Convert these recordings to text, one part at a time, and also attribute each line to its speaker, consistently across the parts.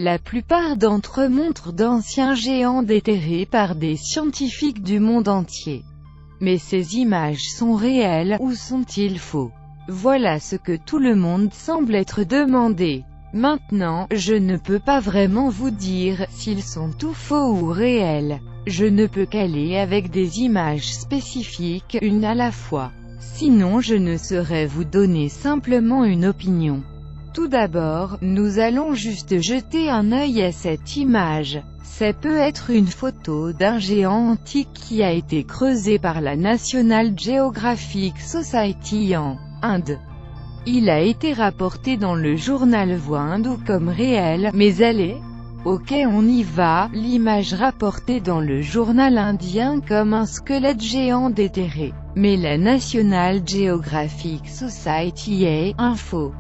Speaker 1: La plupart d'entre eux montrent d'anciens géants déterrés par des scientifiques du monde entier. Mais ces images sont réelles, ou sont-ils faux? Voilà ce que tout le monde semble être demandé. Maintenant, je ne peux pas vraiment vous dire s'ils sont tout faux ou réels. Je ne peux qu'aller avec des images spécifiques, une à la fois. Sinon je ne saurais vous donner simplement une opinion. Tout d'abord, nous allons juste jeter un œil à cette image. Ça peut être une photo d'un géant antique qui a été creusé par la National Geographic Society en Inde. Il a été rapporté dans le journal Hindu comme réel, mais allez, ok on y va, l'image rapportée dans le journal indien comme un squelette géant déterré. Mais la National Geographic Society est info.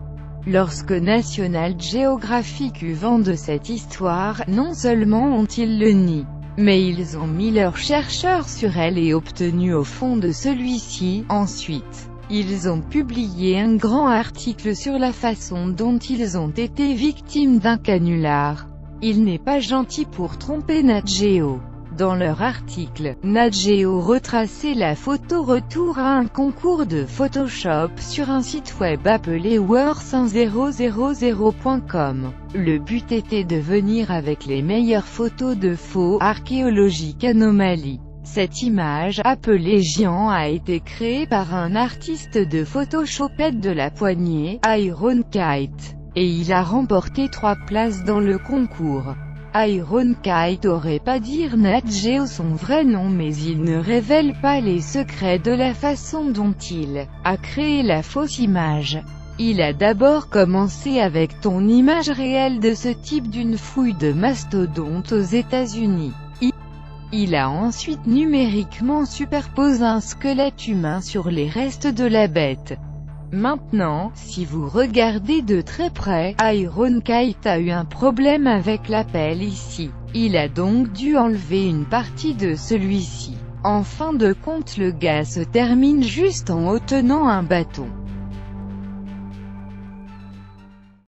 Speaker 1: Lorsque National Geographic eut vent de cette histoire, non seulement ont-ils le nié, mais ils ont mis leurs chercheurs sur elle et obtenu au fond de celui-ci. Ensuite, ils ont publié un grand article sur la façon dont ils ont été victimes d'un canular. Il n'est pas gentil pour tromper Nat Geo. Dans leur article, Nat Geo retraçait la photo retour à un concours de Photoshop sur un site web appelé Wars1000.com. Le but était de venir avec les meilleures photos de faux archéologiques anomalies. Cette image, appelée Géant, a été créée par un artiste de Photoshopette de la poignée, Ironkite, et il a remporté 3 places dans le concours. Ironkite aurait pas dire Nat Geo son vrai nom, mais il ne révèle pas les secrets de la façon dont il a créé la fausse image. Il a d'abord commencé avec une image réelle de ce type d'une fouille de mastodonte aux États-Unis. Il a ensuite numériquement superposé un squelette humain sur les restes de la bête. Maintenant, si vous regardez de très près, Ironkite a eu un problème avec l'appel ici. Il a donc dû enlever une partie de celui-ci. En fin de compte, le gars se termine juste en tenant un bâton.